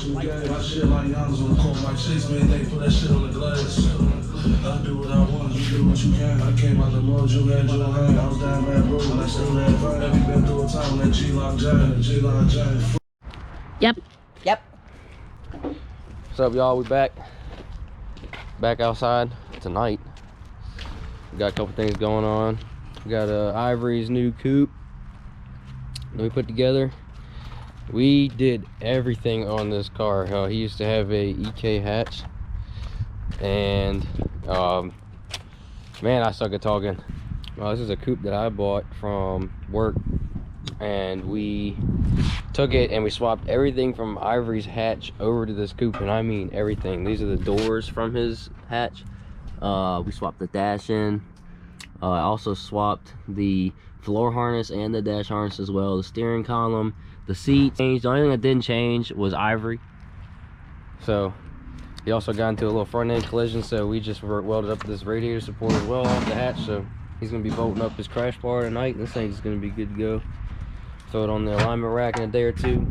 you gave my shit like Giannis on the court. My chase man, they put that shit on the glass. I do what I want, you do what you can. I came out the mud, you had your hand. I was down bad road, and I still had fun. Have you been through a time when that G-Lock Giant? Yep. What's up, y'all? We back outside tonight. We got a couple things going on. We got Ivory's new coupe that we put together. We did everything on this car. He used to have a EK hatch, and man, I suck at talking. This is a coupe that I bought from work, and we took it and we swapped everything from Ivory's hatch over to this coupe, and I mean everything. These are the doors from his hatch. We swapped the dash in. I also swapped the floor harness and the dash harness as well. The steering column, the seat changed. The only thing that didn't change was Ivory. So he also got into a little front end collision, so we just welded up this radiator support as well off the hatch. So he's gonna be bolting up his crash bar tonight, and this thing's gonna be good to go. Throw it on the alignment rack in a day or two.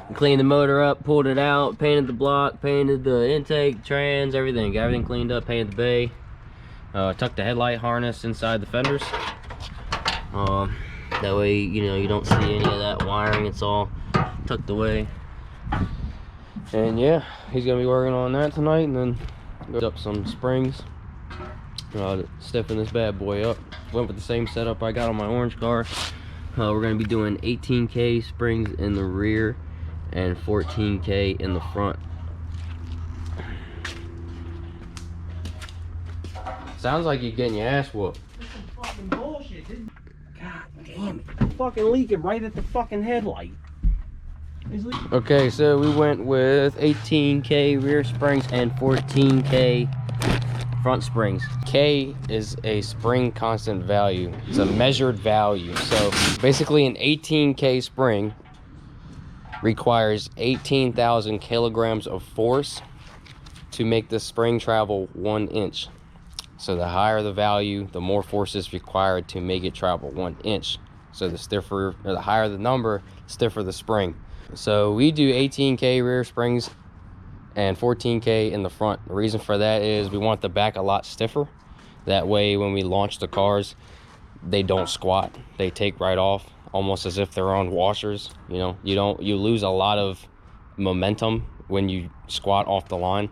We cleaned the motor up, pulled it out, painted the block, painted the intake, trans, everything. Got everything cleaned up, painted the bay. Tucked the headlight harness inside the fenders. That way, you know, you don't see any of that wiring. It's all tucked away. And yeah, he's gonna be working on that tonight, and then go up some springs. Stiffen this bad boy up. Went with the same setup I got on my orange car. We're gonna be doing 18K springs in the rear and 14K in the front. Sounds like you're getting your ass whooped. This is fucking bullshit, dude. God damn it. I'm fucking leaking right at the fucking headlight. Okay, so we went with 18K rear springs and 14K front springs. K is a spring constant value. It's a measured value. So basically an 18K spring requires 18,000 kilograms of force to make the spring travel 1 inch. So the higher the value, the more force is required to make it travel 1 inch. So the stiffer, or the higher the number, the stiffer the spring. So we do 18K rear springs and 14K in the front. The reason for that is we want the back a lot stiffer. That way when we launch the cars, they don't squat. They take right off, almost as if they're on washers. You know, you lose a lot of momentum when you squat off the line.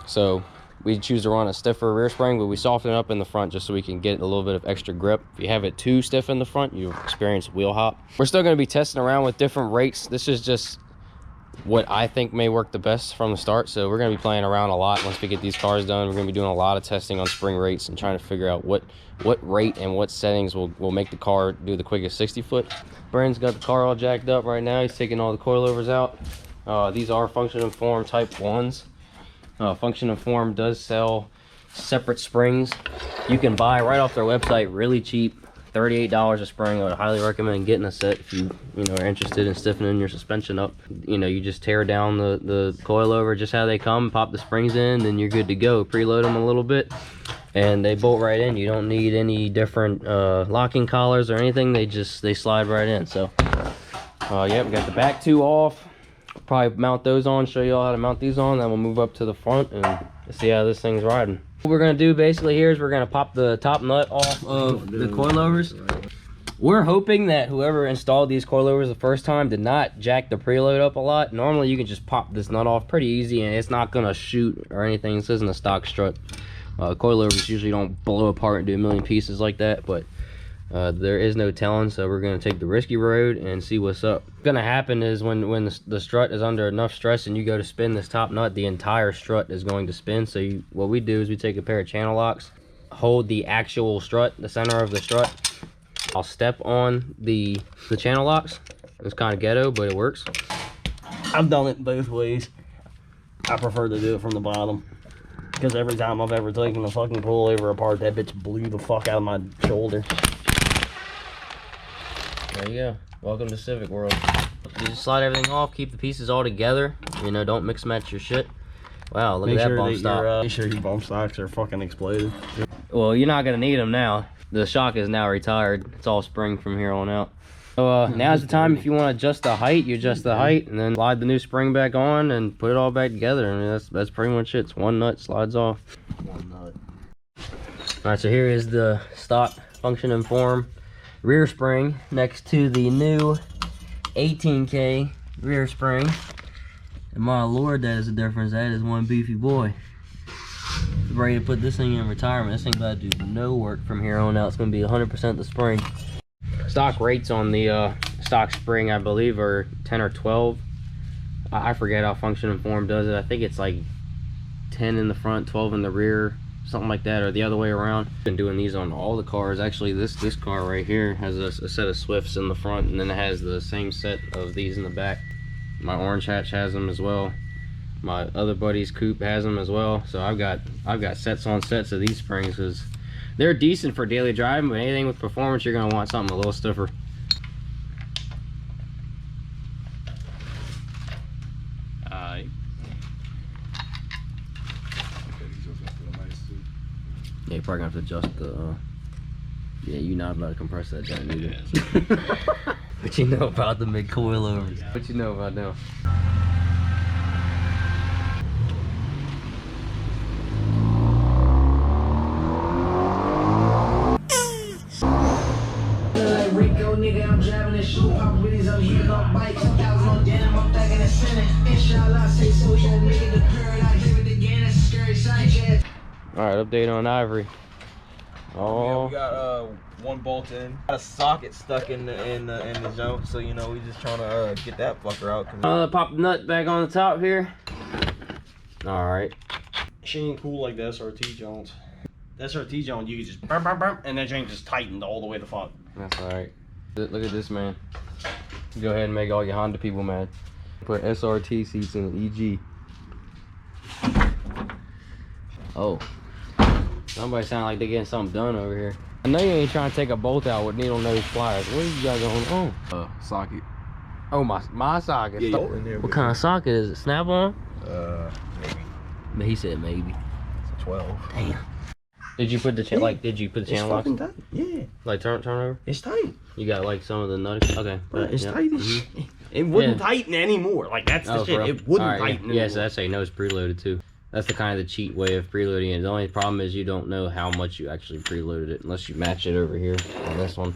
So we choose to run a stiffer rear spring, but we soften it up in the front just so we can get a little bit of extra grip. If you have it too stiff in the front, you experience wheel hop. We're still going to be testing around with different rates. This is just what I think may work the best from the start. So we're going to be playing around a lot once we get these cars done. We're going to be doing a lot of testing on spring rates and trying to figure out what rate and what settings will make the car do the quickest 60-foot. Brandon's got the car all jacked up right now. He's taking all the coilovers out. These are Function and Form Type 1s. Function and Form does sell separate springs. You can buy right off their website really cheap, $38 a spring. I would highly recommend getting a set if you are interested in stiffening your suspension up. You just tear down the coilover just how they come, pop the springs in, then you're good to go. Preload them a little bit and they bolt right in. You don't need any different locking collars or anything. They slide right in. So yeah, we got the back two off. Probably mount those on, show you all how to mount these on, then we'll move up to the front and see how this thing's riding. What we're gonna do basically here is we're gonna pop the top nut off of the coilovers. We're hoping that whoever installed these coilovers the first time did not jack the preload up a lot. Normally you can just pop this nut off pretty easy and it's not gonna shoot or anything. This isn't a stock strut. Coilovers usually don't blow apart and do a million pieces like that, but there is no telling, so we're going to take the risky road and see what's up. What's going to happen is when the strut is under enough stress and you go to spin this top nut, the entire strut is going to spin. So what we do is we take a pair of channel locks, hold the actual strut, the center of the strut. I'll step on the channel locks. It's kind of ghetto, but it works. I've done it both ways. I prefer to do it from the bottom, because every time I've ever taken the fucking coilover apart, that bitch blew the fuck out of my shoulder. There you go. Welcome to Civic World. You just slide everything off, keep the pieces all together. Don't mix match your shit. Wow, look at that bump stop. Make sure your bump stocks are fucking exploded. Well, you're not gonna need them now. The shock is now retired. It's all spring from here on out. So now's the time if you want to adjust the height, you adjust the height, and then slide the new spring back on and put it all back together. I mean, that's pretty much it. It's one nut slides off. One nut. All right, so here is the stock function and form rear spring next to the new 18K rear spring. And my lord, that is a difference. That is one beefy boy. Ready to put this thing in retirement. This thing about to do no work from here on out. It's going to be 100% the spring. Stock rates on the stock spring, I believe, are 10 or 12. I forget how function and form does it. I think it's like 10 in the front, 12 in the rear, something like that, or the other way around. Been doing these on all the cars. Actually, this car right here has a set of Swifts in the front, and then it has the same set of these in the back. My orange hatch has them as well. My other buddy's coupe has them as well. So I've got sets on sets of these springs because they're decent for daily driving, but anything with performance, you're gonna want something a little stiffer. Yeah, you're probably gonna have to adjust the. Yeah, you're not about to compress that down either. What you know about the big coilovers? What you know about them? Nigga, I'm driving this shoe, pop wheelies, I'm here on bikes. 1,000 on denim, I'm back in the center. Inshallah, say so, young nigga, the bird, I give it again, that's a scary sight, yeah. Alright, update on Ivory. Oh. Yeah, we got one bolt in. Got a socket stuck in the jump, so you know we just trying to get that fucker out. Pop the nut back on the top here. Alright. She ain't cool like the SRT Jones. The SRT Jones, you can just burp, burp, burp, and that thing just tightened all the way the fuck. That's alright. Look at this, man. Go ahead and make all your Honda people mad. Put SRT seats in the EG. Oh. Somebody sound like they getting something done over here. I know you ain't trying to take a bolt out with needle nose pliers. What you got going on? Socket. Oh, my socket. Yeah, in there, what kind of socket is it? Snap on? Maybe. But he said maybe. It's a 12. Damn. Did you put the did you put the channel locks? Tight. Yeah. Like turn over? It's tight. You got like some of the nuts? Okay. It's yep. tight as shit. It wouldn't Yeah. tighten anymore. Like, that's the shit. bro. It wouldn't Alright, tighten yeah. anymore. So that's how you know it's preloaded too. That's the kind of the cheat way of preloading it. The only problem is you don't know how much you actually preloaded it unless you match it over here on this one.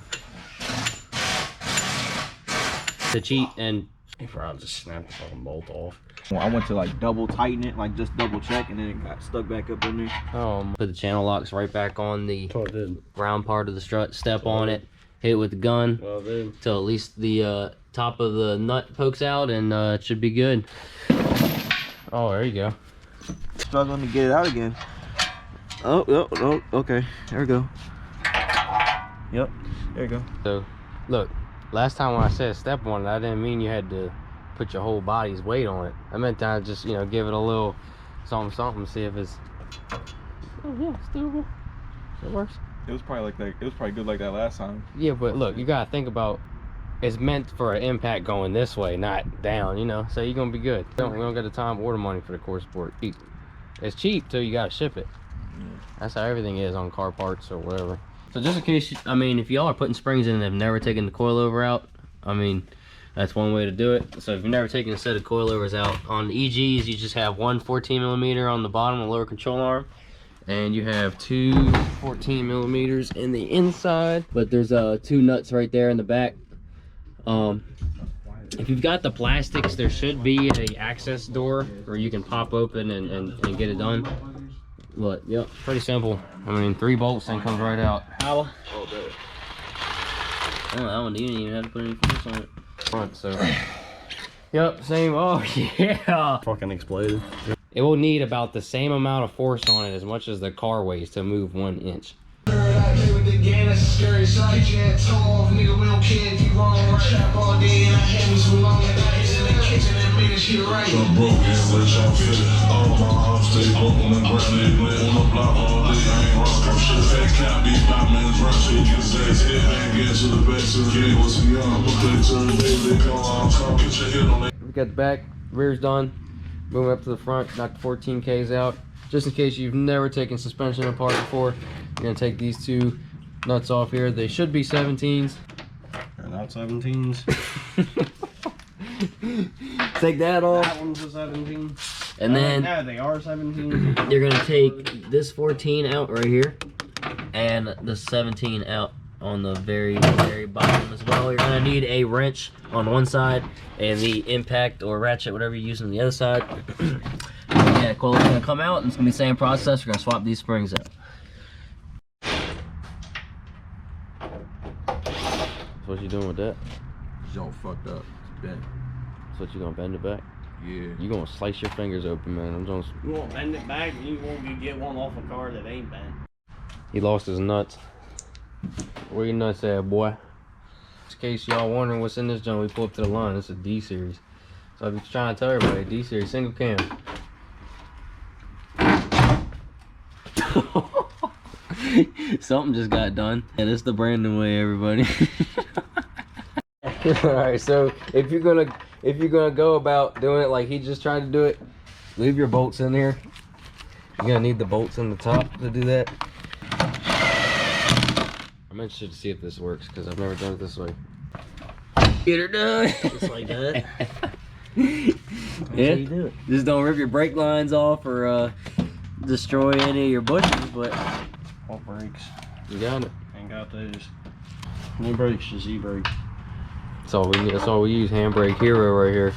The cheat and If I just snap the fucking bolt off. I went to like double tighten it, like just double check, and then it got stuck back up in there. put the channel locks right back on the That's what I did. round part of the strut. Step on it, hit it with the gun Well, dude. till at least the top of the nut pokes out, and it should be good. Oh, there you go. Struggling to get it out again. Oh, okay. There we go. Yep, there you go. So, look, last time when I said step on it, I didn't mean you had to put your whole body's weight on it. I meant to just, give it a little something, see if it's... Oh, yeah, it's doable. It works. It was probably like that. It was probably good like that last time. Yeah, but look, you gotta think about, it's meant for an impact going this way, not down, so you're gonna be good. We don't got the time or the money for the core sport. Cheap. It's cheap till you gotta ship it. That's how everything is on car parts or whatever. So just in case, if y'all are putting springs in and have never taken the coilover out, that's one way to do it. So if you've never taken a set of coilovers out, on the EGs you just have one 14mm on the bottom, the lower control arm, and you have two 14mm in the inside, but there's two nuts right there in the back. If you've got the plastics, there should be a access door where you can pop open and get it done. But yep, pretty simple. 3 bolts and comes right out. Holla. Oh, good. Oh, that one didn't even have to put any force on it. Front, so. Yep, same. Oh, yeah. Fucking exploded. It will need about the same amount of force on it as much as the car weighs to move 1 inch. I play with the game, that's a scary sight, yeah. Toe off, nigga, we don't care if you wrong. Trap all day and I had me so long, and I hit in the kitchen and made it shit right. So broke and rich, I'm feeling. All my house stay broken and birthday lit on the block all day. I ain't rock up shit. Fat can't be 5 minutes run, so you get his ass hit and get to the back to the game. Was he young? But they turn they come on, so get your hit on it. We got the back, rear's done. Moving up to the front, knock the 14Ks out. Just in case you've never taken suspension apart before, you're gonna take these two nuts off here. They should be 17s. Not 17s. Take that off. That one's a 17. And then yeah, they are 17. you're gonna take this 14 out right here, and the 17 out on the very bottom as well. You're gonna need a wrench on one side and the impact or ratchet, whatever you're using on the other side. Yeah, coilover's gonna come out, and it's gonna be the same process. We're gonna swap these springs out. What you doing with that? Y'all fucked up. It's bent. So what you gonna bend it back? Yeah. You gonna slice your fingers open, man. I'm just. You won't bend it back, and you won't get one off a car that ain't bent. He lost his nuts. Where your nuts at, boy? In case y'all wondering what's in this joint, we pull up to the line. It's a D series. So I'm trying to tell everybody, D series, single cam. Something just got done. Yeah, this is the Brandon way, everybody. Alright, so if you're gonna go about doing it like he just tried to do it, leave your bolts in here. You're gonna need the bolts in the top to do that. I'm interested to see if this works because I've never done it this way. Get her done. Just like that. Yeah. You do it. Just don't rip your brake lines off or destroy any of your bushes, but What brakes? you got it. Ain't got those. Any brakes, just E-brake. That's all we need. That's all we use. Handbrake Hero right here.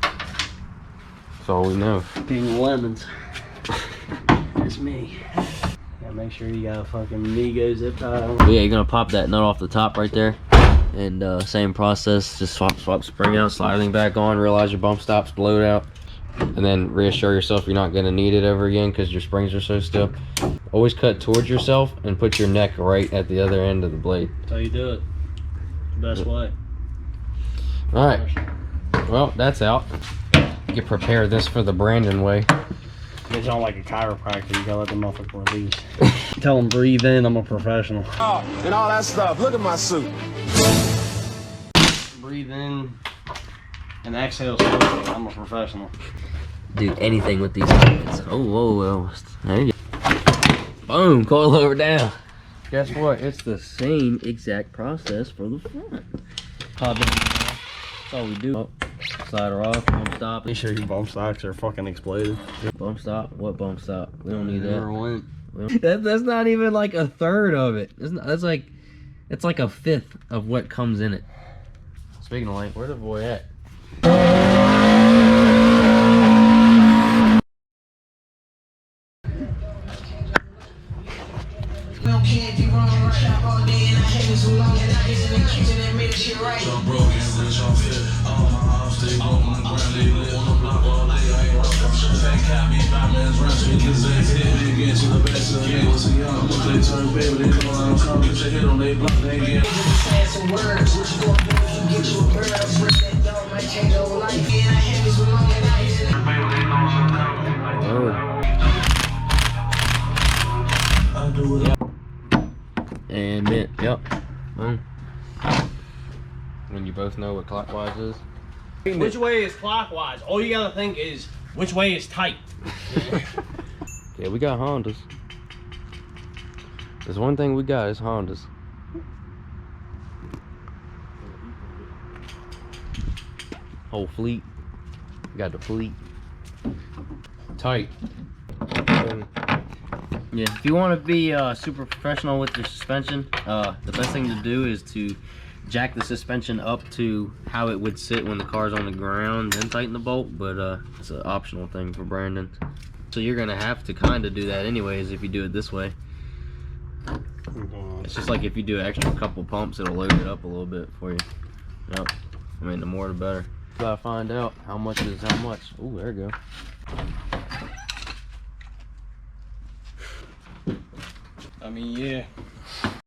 That's all we know. King of lemons. That's me. Gotta make sure you got a fucking Migo zip tie on. But yeah, you're gonna pop that nut off the top right there, and same process. Just swap spring out, slide everything back on. Realize your bump stops, blow it out, and then reassure yourself you're not gonna need it ever again because your springs are so stiff. Always cut towards yourself and put your neck right at the other end of the blade. That's how you do it. Best way. All right. Well, that's out. You can prepare this for the Brandon way. It's not like a chiropractor. You gotta let the motherfucker release. Tell them breathe in. I'm a professional. Oh, and all that stuff. Look at my suit. Breathe in and exhale slowly. I'm a professional. Do anything with these hands. Oh, whoa, whoa. There you go. Boom, coilover down. Guess what? It's the same exact process for the front. Pop it. That's all we do. Oh, slide her off, bump stop. Make sure your bump stocks are fucking exploded. Bump stop? What bump stop? We don't need Never that. went. That's not even like a third of it. That's like, it's like a fifth of what comes in it. Speaking of like, where the boy at? No candy wrong, rush out all day and I hate it so long and I get in the kitchen and made shit right. So broken, rich on fit. All my house, they on the ground, they lit on the block all day. I ain't rock. Fat copy, Batman's run, so niggas ain't hit. They get to the best of the game. Was a young, they turn baby, they call out, come get your hit on they block, they get. Saying some words, what you gonna do if you get you a bird? Break that dog, might change your whole life. And I hate it so long and I get in the I do it. And it, yep. Boom. When you both know what clockwise is. Which way is clockwise? All you gotta think is which way is tight. Yeah, we got Hondas. There's one thing we got is Hondas. Whole fleet. We got the fleet. Tight. Yeah, if you want to be super professional with your suspension, the best thing to do is to jack the suspension up to how it would sit when the car's on the ground, then tighten the bolt, but it's an optional thing for Brandon. So you're gonna have to kind of do that anyways if you do it this way. It's just like if you do an extra couple pumps, it'll load it up a little bit for you. Yep. I mean, the more the better. Gotta find out how much is how much. Oh, there you go. I mean, yeah.